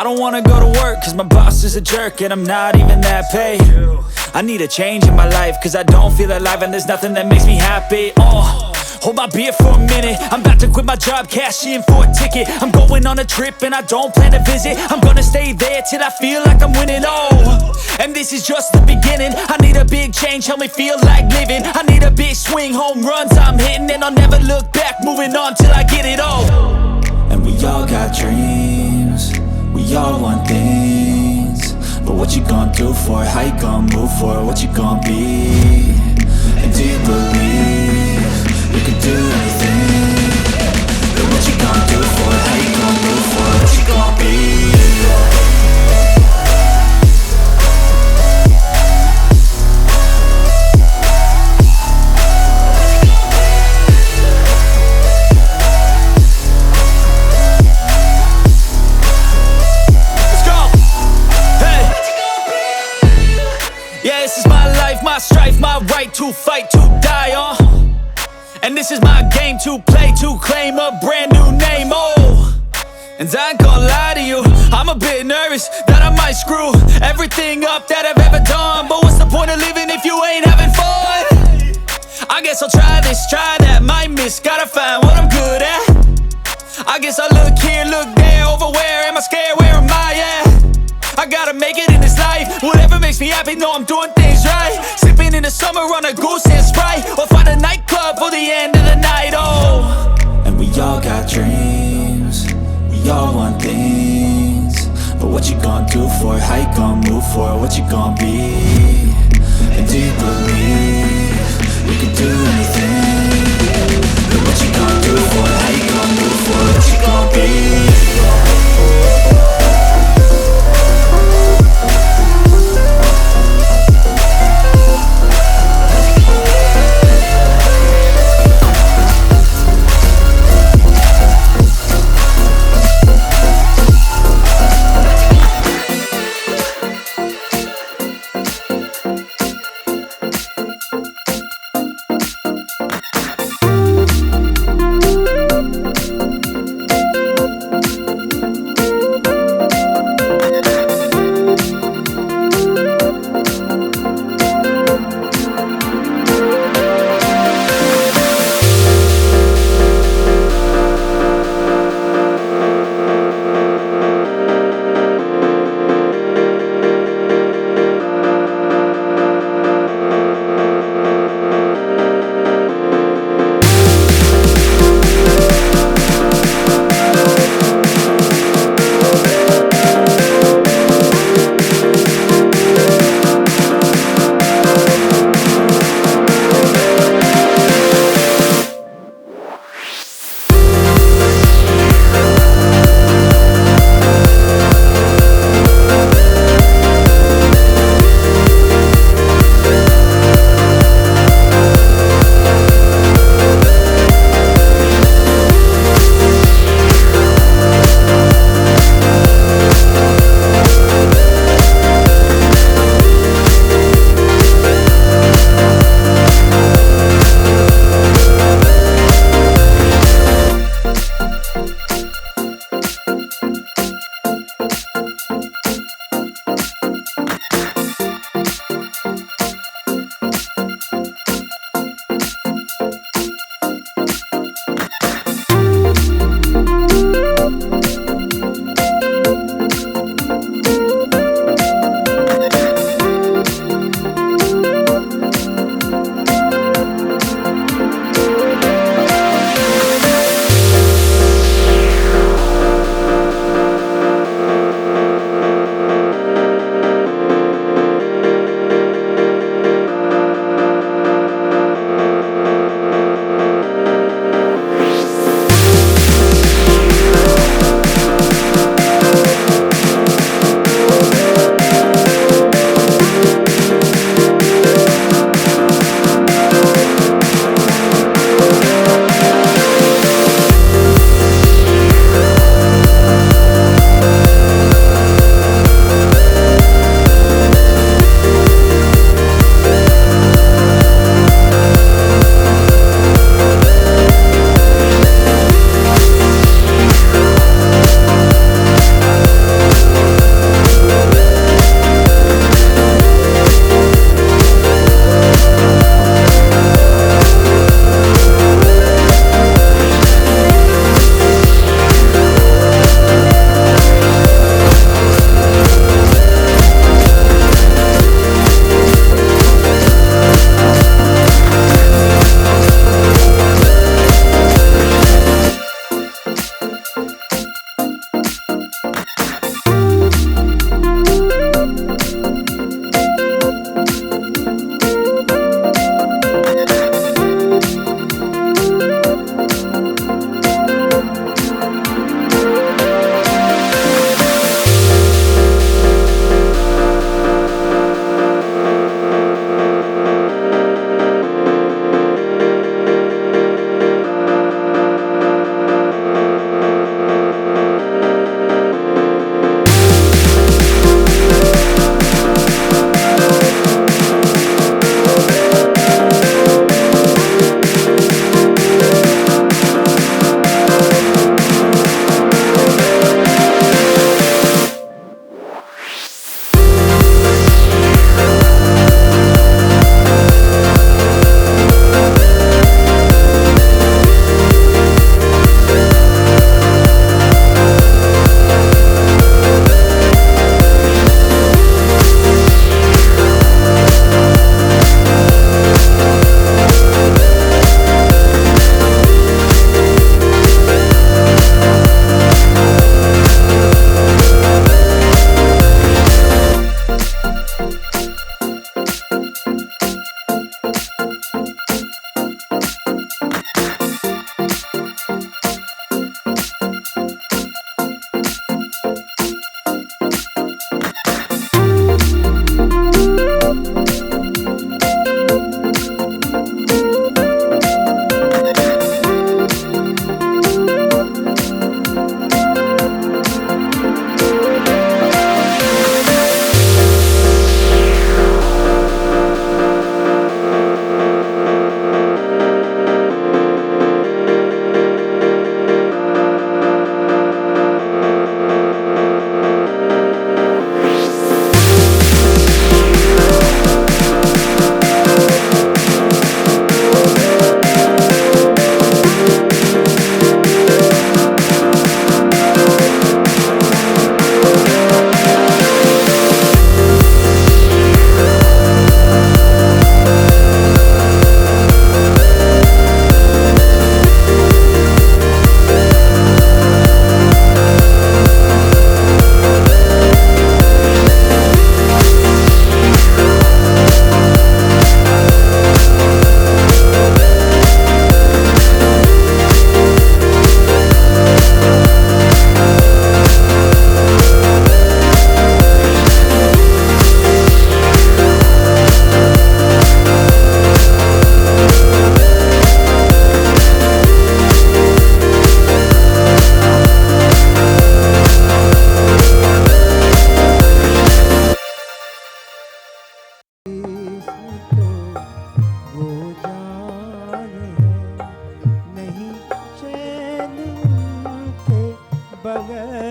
don't wanna go to work cause my boss is a jerk and I'm not even that paid. I need a change in my life cause I don't feel alive and there's nothing that makes me happy. Hold my beer for a minute. I'm about to quit my job, cash in for a ticket. I'm going on a trip and I don't plan to visit. I'm gonna stay there till I feel like I'm winning. And this is just the beginning. I need a big change, help me feel like living. I need a big swing, home runs I'm hitting, and I'll never look back, moving on till I get it all. And we all got dreams, we all want things, but what you gonna do for it? How you gonna move for it? What you gonna be? And do you believe you can do anything? But what you gonna do for it? How you gonna move for it? What you gonna be? Yeah, this is my life, my strife, my right to fight, to die on. And this is my game to play, to claim a brand new name, And I ain't gonna lie to you, I'm a bit nervous that I might screw everything up that I've ever done. But what's the point of living if you ain't having fun? I guess I'll try this, try that, might miss, gotta find what I'm good at. I guess I look here, look there, over where am I scared, where am I at? I gotta make it in this life. Whatever makes me happy, know I'm doing things right. Sipping in the summer on a goose and Sprite, or find a nightclub for the end of the night, And we all got dreams, we all want things, but what you gonna do for it? How you gonna move for it? What you gonna be? And do you believe you can do anything? But what you gonna do for it? How you gonna move for it? What you gonna be?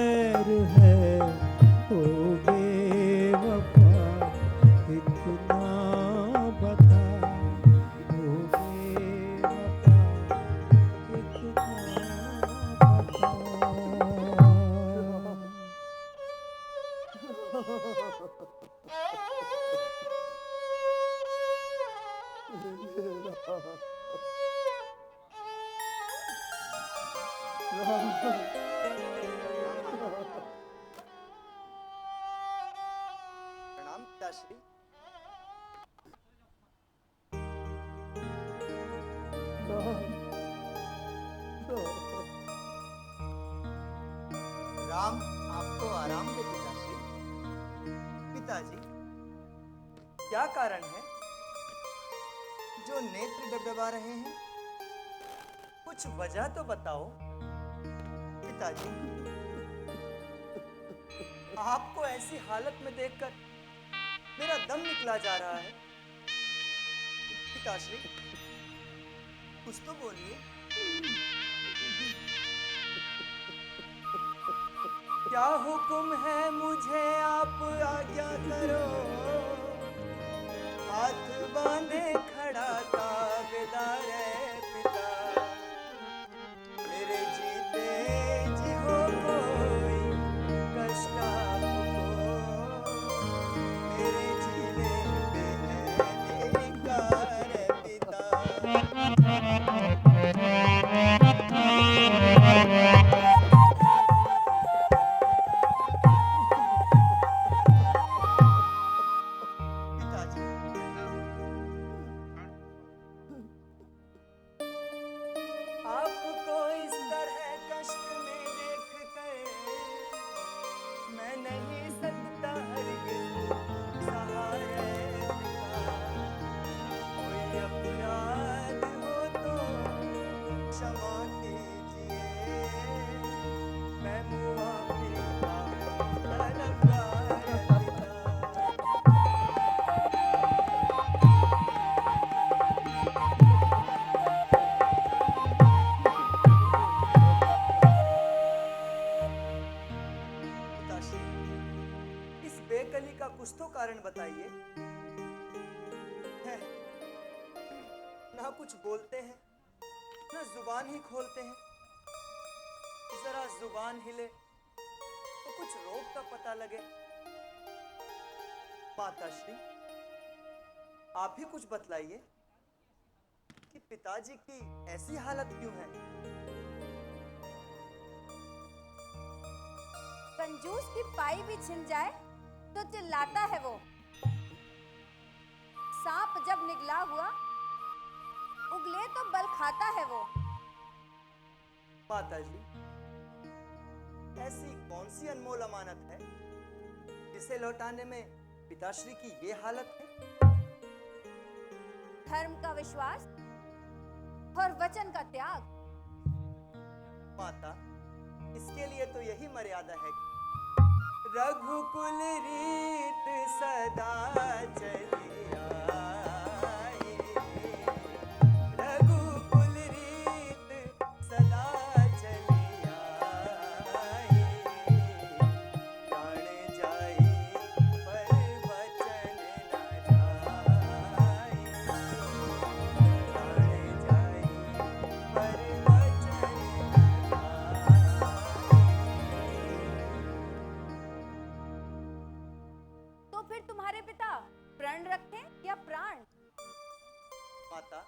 खैर है हो बेवफा, इतना बता हो बेवफा, इतना बता। प्रणाम पिताश्री। राम आपको आराम दे पिताश्री। पिताजी, क्या कारण है जो नेत्र डबडबा रहे हैं? कुछ वजह तो बताओ पिताजी। आपको ऐसी हालत में देखकर मेरा दम निकला जा रहा है। पिताश्री, कुछ तो बोलिए। क्या हुक्म है मुझे, आप आज्ञा करो। हाथ बांधे खड़ा ताबेदार है पिता। मेरे जीते जी हो कोई कष्ट आपको, मेरे जीने पे है निकार है पिता। पिताजी, आपको इस तरह कष्ट में देखकर मैं नहीं सकता हरगिज़ सहारे पिता। कोई अपराध हो तो क्षमा कीजिए, मैं मुआफ़ी का तलबगार पिता। पिताश्री, इस बेकली का कुछ तो कारण बताइए। हैं, ना कुछ बोलते हैं, ना जुबान ही खोलते हैं। जरा जुबान हिले तो कुछ रोग का पता लगे। माताश्री, आप ही कुछ बतलाइए कि पिताजी की ऐसी हालत क्यों है? कंजूस की पाई भी छिल जाए तो चिल्लाता है वो। सांप जब निगला हुआ उगले तो बल खाता है वो। माताजी, ऐसी कौन सी अनमोल अमानत है जिसे लौटाने में पिताश्री की ये हालत है? धर्म का विश्वास और वचन का त्याग। माता, इसके लिए तो यही मर्यादा है। रघुकुल रीत सदा चली आई, रघुकुल रीत सदा चली आई। प्राण जाई पर वचन न जाई, प्राण जाई पर वचन न तो फिर तुम्हारे पिता प्रण रखें या प्राण? माता,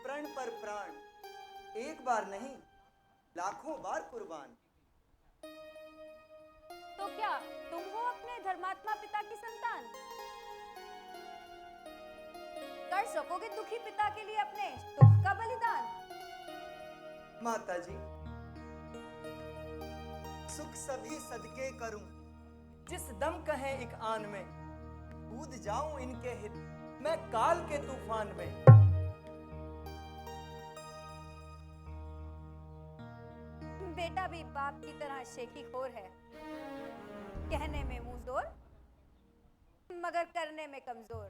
प्रण पर प्राण एक बार नहीं, लाखों बार कुर्बान। तो क्या तुम हो अपने धर्मात्मा पिता की संतान? कर सकोगे दुखी पिता के लिए अपने सुख का बलिदान? माता जी, सुख सभी सदके करूं, जिस दम कहे एक आन में। कूद जाऊं इनके हित मैं काल के तूफान में। बेटा भी बाप की तरह शेखी खोर है, कहने में मुंह जोर मगर करने में कमजोर।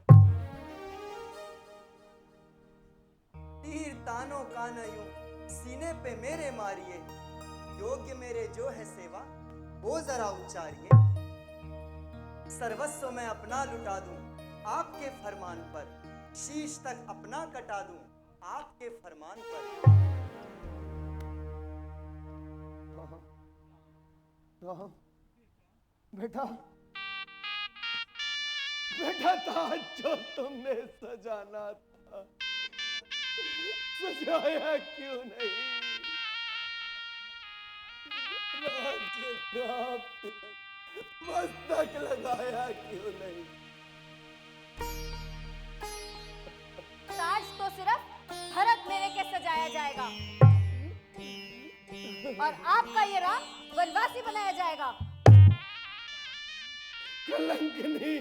तीर तानों का न यूं सीने पे मेरे मारिए, योग्य मेरे जो है सेवा वो जरा उच्चारिए। सर्वस्व मैं अपना लुटा दूं आपके फरमान पर, शीश तक अपना कटा दूं आपके फरमान पर। राम, बेटा, बेटा ताज जो तुमने सजाना था, सजाया क्यों नहीं? राज्य प्राप्त मस्तक लगाया क्यों नहीं? ताज तो सिर्फ भरत मेरे के सजाया जाएगा और आपका ये राम वनवासी बनाया जाएगा। कलंकनी,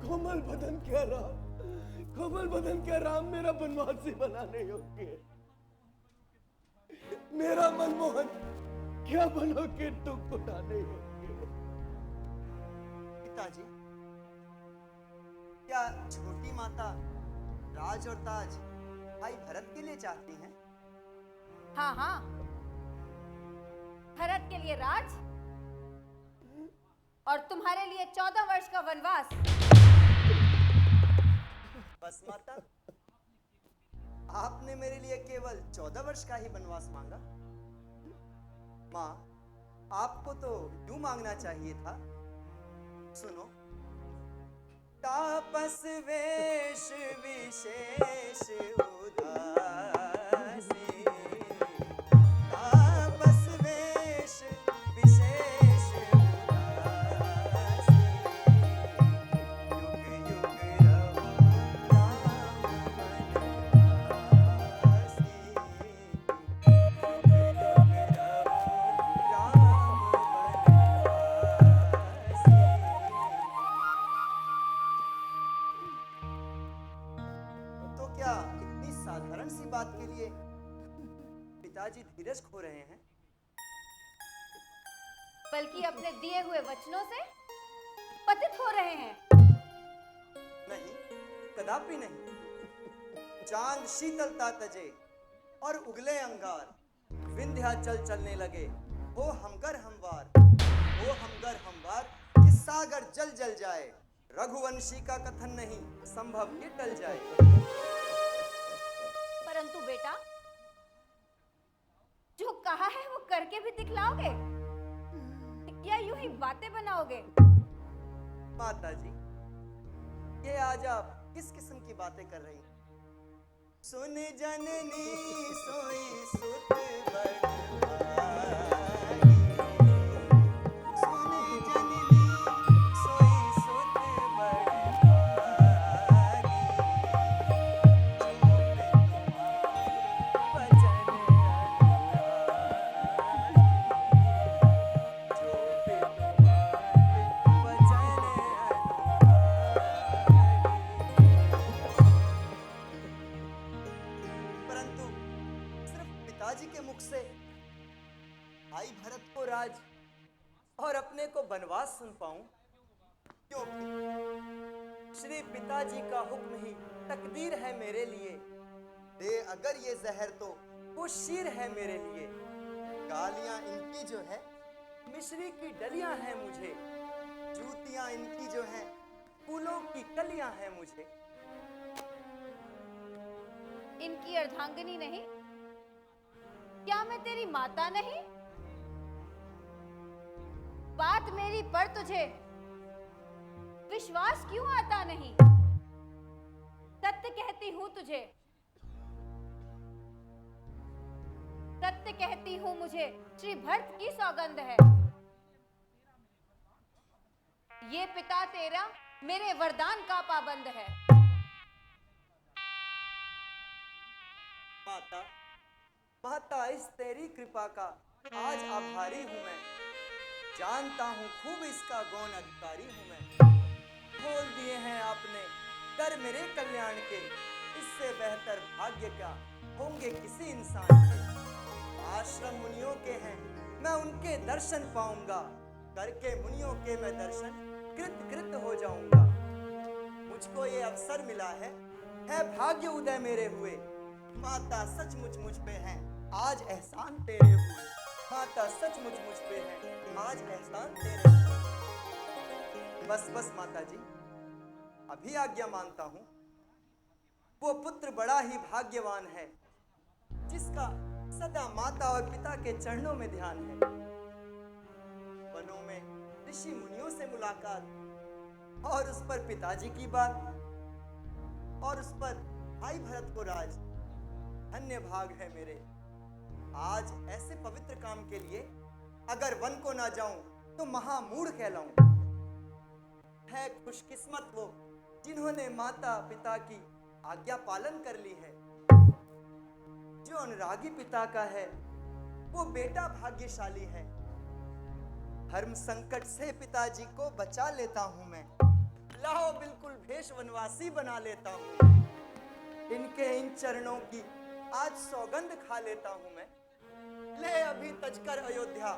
कोमल बदन क्या राम, कोमल बदन क्या राम मेरा बनवासी बनाने योग्य है? मेरा मनमोहन क्या बनो के दुख उठाने योग्य है? पिताजी, क्या छोटी माता राज और ताज भाई भरत के लिए चाहती हैं? हाँ हाँ, भरत के लिए राज और तुम्हारे लिए 14 वर्ष का वनवास। बस माता, आपने मेरे लिए केवल 14 वर्ष का ही वनवास मांगा। माँ, आपको तो यूं मांगना चाहिए था। सुनो, तापस वेश विशेष उदासी, तापस वेश विशेष उदासी, युग युग रहो राम वनवासी, युग युग रहो राम वनवासी। तो क्या इतनी साधारण सी बात के लिए पिताजी धीरज खो रहे हैं? बल्कि अपने दिए हुए वचनों से पतित हो रहे हैं। नहीं, कदापि नहीं। चांद शीतलता तजे और उगले अंगार, विंध्याचल चलने लगे हो हमगर हमवार, हो हमगर हमवार कि सागर जल जल जाए, रघुवंशी का कथन नहीं संभव ये टल जाए। परंतु बेटा, जो कहा है वो करके भी दिखलाओगे या यूं ही बातें बनाओगे? माता जी, ये आज आप किस किस्म की बातें कर रही हैं? सुन जननी सोई सुत बड़भागी, सुन जननी सोई सुत बड़भागी, जो पे तुम्हारे वचन परंतु सिर्फ पिताजी के मुख से भाई भरत को राज और अपने को बनवास सुन पाऊं, क्योंकि श्री पिताजी का हुक्म ही तकदीर है मेरे लिए। दे अगर ये जहर तो वो शीर है मेरे लिए। गालियां इनकी जो है मिश्री की डलियां हैं मुझे, जूतियां इनकी जो हैं फूलों की कलियां हैं मुझे। इनकी अर्धांगिनी नहीं? क्या मैं तेरी माता नहीं? बात मेरी पर तुझे विश्वास क्यों आता नहीं? सत्य कहती हूं तुझे, सत्य कहती हूं, मुझे श्री भरत की सौगंध है। ये पिता तेरा मेरे वरदान का पाबंद है। माता, माता, इस तेरी कृपा का आज आभारी हूं मैं। जानता हूं खूब इसका गौण अधिकारी हूं मैं। खोल दिए हैं आपने दर मेरे कल्याण के, इससे बेहतर भाग्य क्या होंगे किसी इंसान के। आश्रम मुनियों के हैं, मैं उनके दर्शन पाऊंगा, करके मुनियों के मैं दर्शन कृत कृत हो जाऊंगा। मुझको ये अवसर मिला है भाग्य उदय मेरे हुए। माता सचमुच मुझ पे हैं आज एहसान तेरे हुए। माता सचमुच मुझ पे है, आज एहसान तेरे हुए। बस बस माता जी, अभी आज्ञा मानता हूँ। वो पुत्र बड़ा ही भाग्यवान है जिसका सदा माता और पिता के चरणों में ध्यान है। वनों में ऋषि मुनियों से मुलाकात और उस पर पिताजी की बात और उस पर भाई भरत को राज। धन्य भाग है मेरे। आज ऐसे पवित्र काम के लिए अगर वन को ना जाऊं तो महामूढ़ कहलाऊं। है खुशकिस्मत वो जिन्होंने माता पिता की आज्ञा पालन कर ली है। जो अनुरागी पिता का है वो बेटा भाग्यशाली है। धर्म संकट से पिताजी को बचा लेता हूं मैं। लाओ बिल्कुल भेष वनवासी बना लेता हूं। इनके इन चरणों की आज सौगंध खा लेता हूं मैं। ले अभी तजकर अयोध्या